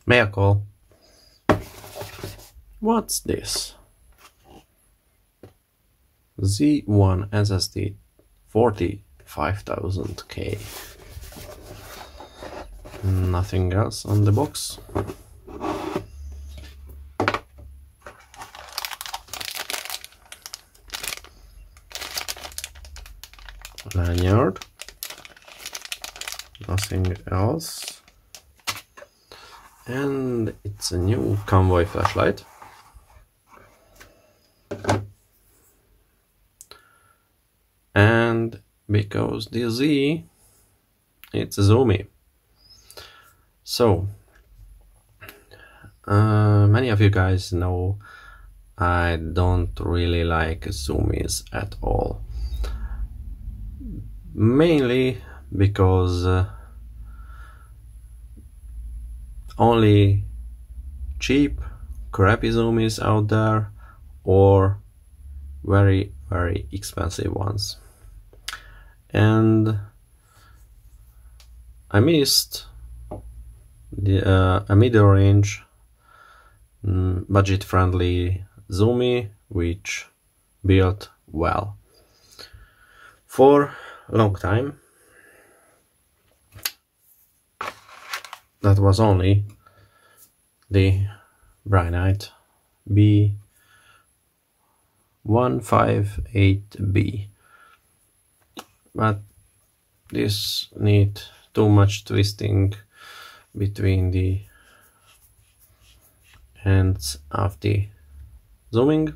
May I call? What's this? Z1 SSD 45,000K. Nothing else on the box. Lanyard. Nothing else. And it's a new Convoy flashlight. And because the Z, it's a zoomie. So, many of you guys know I don't really like zoomies at all. Mainly because only cheap, crappy zoomies out there, or very expensive ones. And I missed a mid-range, budget-friendly zoomie which built well for a long time. That was only the Brynite B158B, but this needs too much twisting between the ends of the zooming,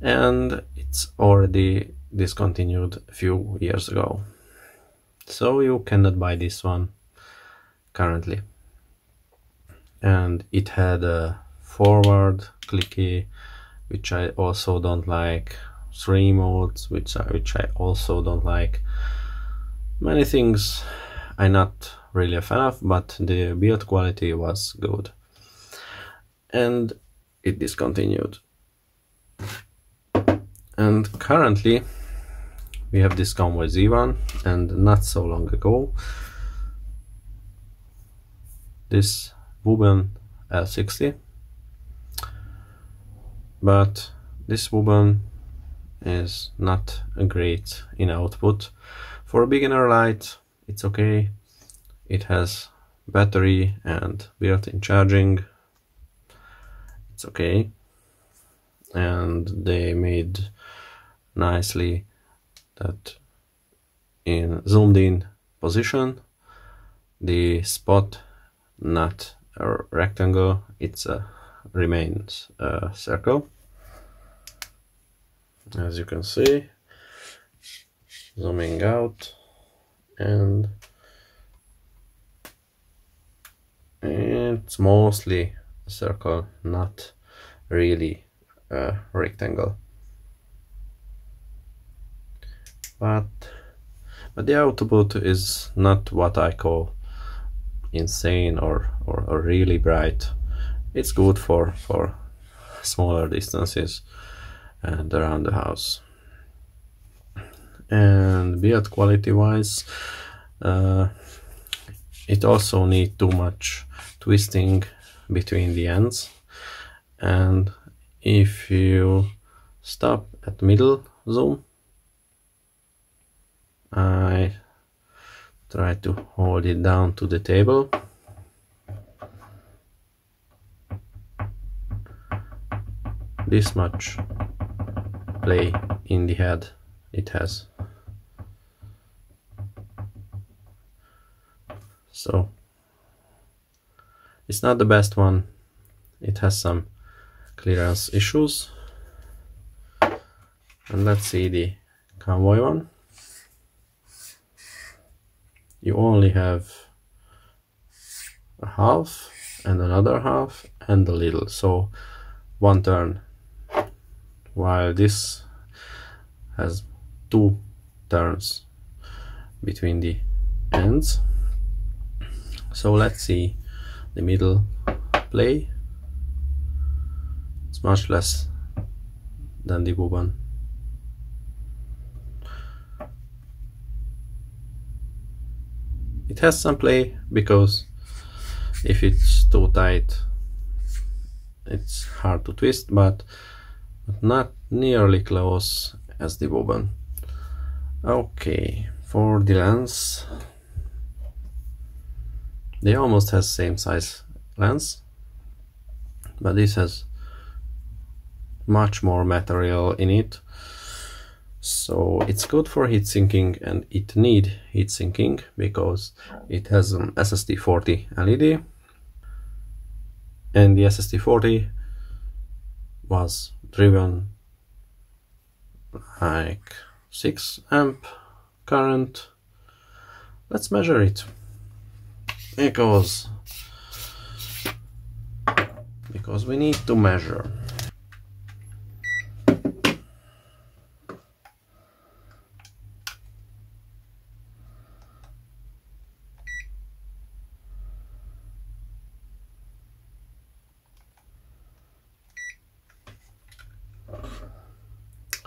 and it's already discontinued a few years ago, so you cannot buy this one currently. And it had a forward clicky, which I also don't like, 3 modes, which I also don't like. Many things I'm not really a fan of, but the build quality was good. And it discontinued. And currently we have this Convoy Z1, and not so long ago this Woburn L60, but this Woburn is not great in output. For a beginner light it's okay, it has battery and built-in charging, it's okay, and they made nicely that in zoomed in position the spot not a rectangle, it's remains a circle, as you can see. Zooming out, and it's mostly a circle, not really a rectangle, but the output is not what I call insane or really bright. It's good for smaller distances and around the house. And build quality wise, it also needs too much twisting between the ends, and if you stop at middle zoom, I try to hold it down to the table, this much play in the head it has. So it's not the best one, it has some clearance issues. And let's see the Convoy one. You only have a half and another half and a little, so one turn, while this has 2 turns between the ends. So let's see the middle play. It's much less than the bobbin. It has some play because if it's too tight it's hard to twist, but not nearly close as the bobbin. Okay, for the lens, they almost has same size lens, but this has much more material in it, so it's good for heat sinking, and it need heat sinking because it has an SST40 LED, and the SST40 was driven like 6 amp current. Let's measure it because we need to measure.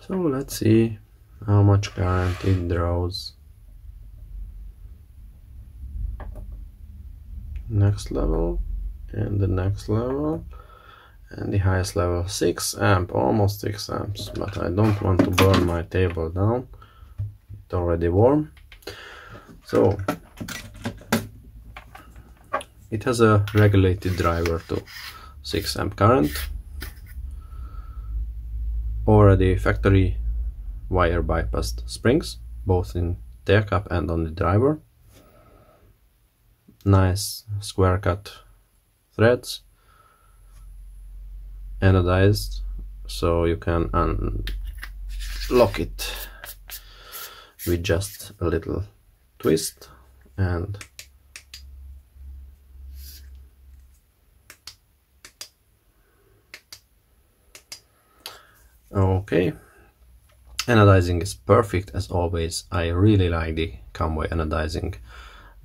So let's see how much current it draws. Next level, and the next level, and the highest level, 6 amp, almost 6 amps, but I don't want to burn my table down. It's already warm. So it has a regulated driver to 6 amp current. Already factory wire bypassed springs, both in tail cap and on the driver. Nice square cut threads, anodized, so you can unlock it with just a little twist. And okay, anodizing is perfect as always. I really like the Convoy anodizing.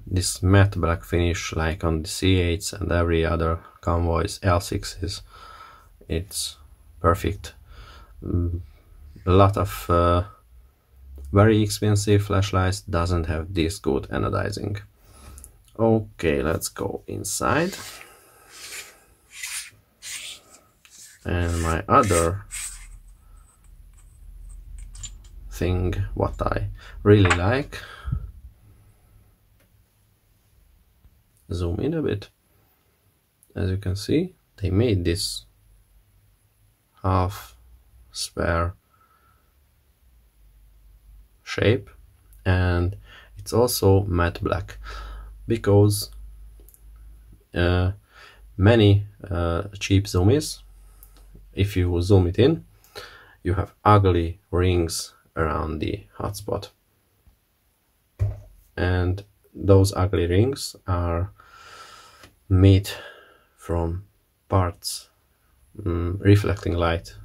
This matte black finish, like on the C8s and every other Convoy's L6s, it's perfect. A lot of very expensive flashlights doesn't have this good anodizing. Okay, let's go inside. And my other thing, what I really like, zoom in a bit. As you can see, they made this half sphere shape, and it's also matte black because many cheap zoomies, if you zoom it in, you have ugly rings around the hotspot, and those ugly rings are made from parts reflecting light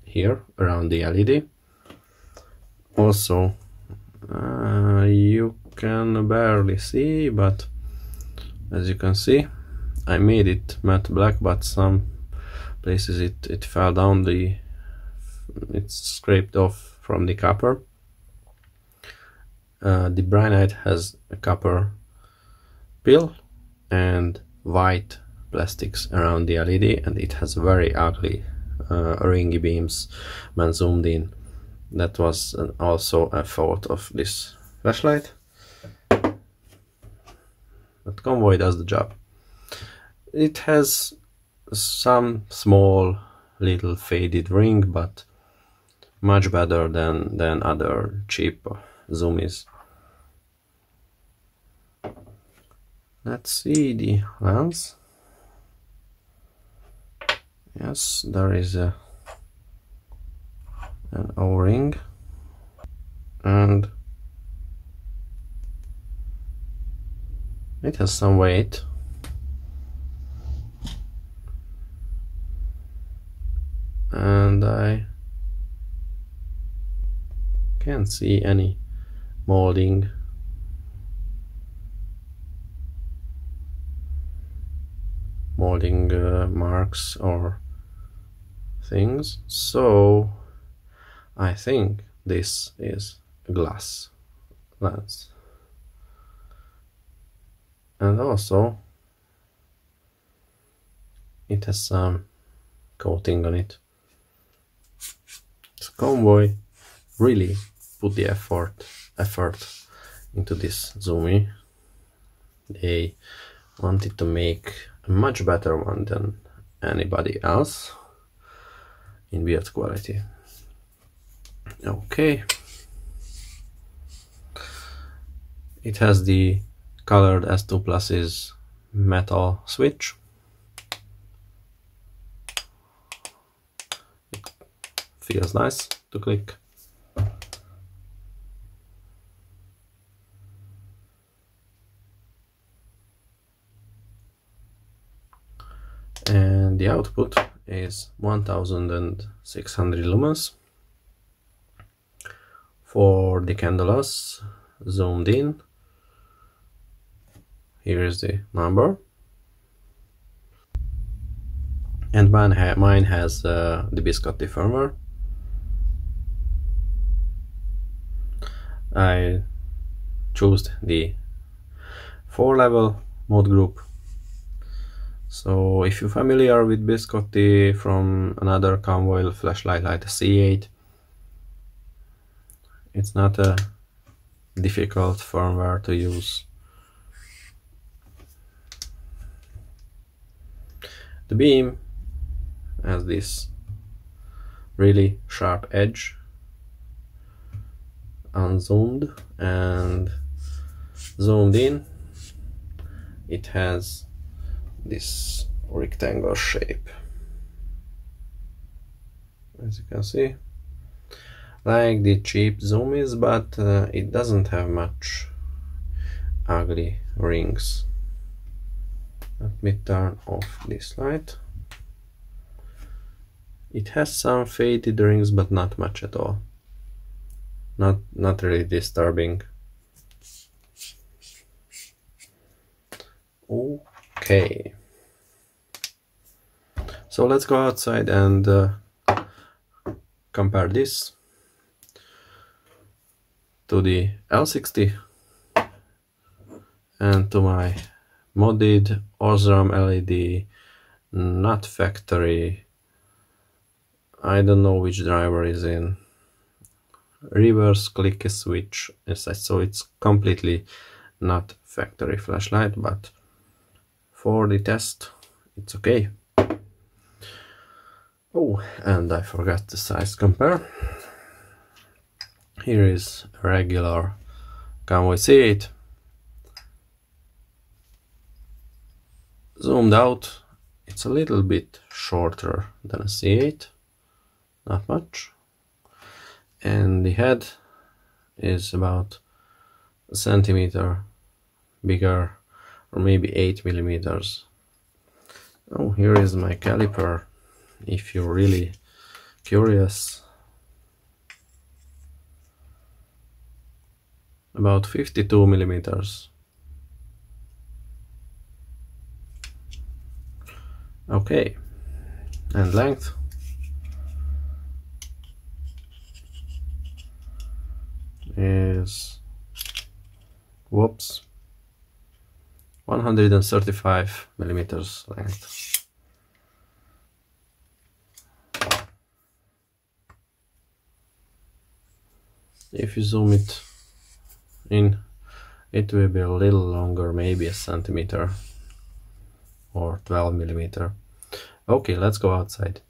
here around the LED. Also, you can barely see, but as you can see, I made it matte black, but some places it fell down, it's scraped off from the copper. The Brynite has a copper pill and white plastics around the LED, and it has very ugly ringy beams when zoomed in. That was also a fault of this flashlight, but Convoy does the job. It has some small little faded ring, but much better than other cheap zoomies. Let's see the lens. Yes, there is an O-ring, and it has some weight. And I can't see any molding. Marks or things. So I think this is a glass lens. And also it has some coating on it. So Convoy really put the effort into this zoomie. They wanted to make a much better one than anybody else in build quality. Okay. It has the colored S2 Plus's metal switch. It feels nice to click. And the output is 1600 lumens. For the candelas zoomed in, here is the number. And mine has the Biscotti firmware. I chose the 4-level mode group. So if you're familiar with Biscotti from another Convoy flashlight like the C8, it's not a difficult firmware to use. The beam has this really sharp edge, unzoomed, and zoomed in it has this rectangle shape, as you can see, like the cheap zoomies, but it doesn't have much ugly rings. Let me turn off this light. It has some faded rings, but not much at all. Not really disturbing. Okay. So let's go outside and compare this to the L60 and to my modded Osram LED, not factory, I don't know which driver is in, reverse click a switch inside, so it's completely not factory flashlight, but for the test it's okay. Oh, and I forgot the size compare. Here is a regular Convoy Z1. Zoomed out, it's a little bit shorter than a C8, not much, and the head is about a centimeter bigger, or maybe 8 millimeters. Oh, here is my caliper, if you're really curious. About 52 millimeters. Okay, and length is, whoops, 135 millimeters length. If you zoom it in, it will be a little longer, maybe a centimeter or 12 millimeter. Okay, let's go outside.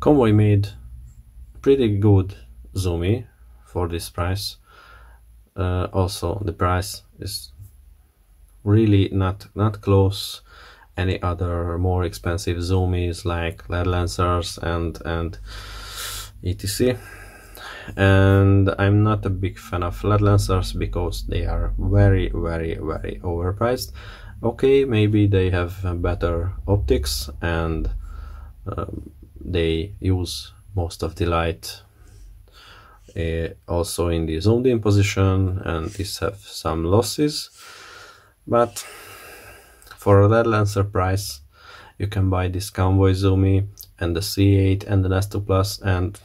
Convoy made pretty good zoomie for this price. Also, the price is really not close any other more expensive zoomies like LED lancers and etc. And I'm not a big fan of LED lancers because they are very overpriced. Okay, maybe they have better optics and they use most of the light also in the zoomed in position, and these have some losses, but for a LED lancer price you can buy this Convoy zoomie and the C8 and the S2 Plus and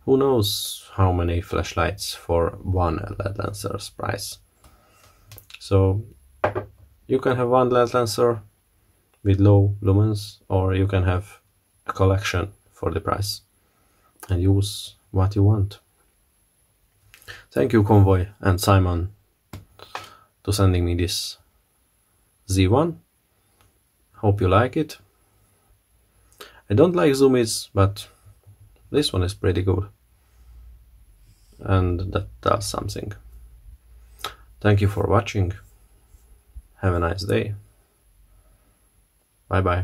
who knows how many flashlights for one LED lancer's price. So you can have one LED lancer with low lumens, or you can have a collection for the price and use what you want. Thank you Convoy and Simon to sending me this Z1. Hope you like it. I don't like zoomies, but this one is pretty good, and that does something. Thank you for watching. Have a nice day. Bye bye.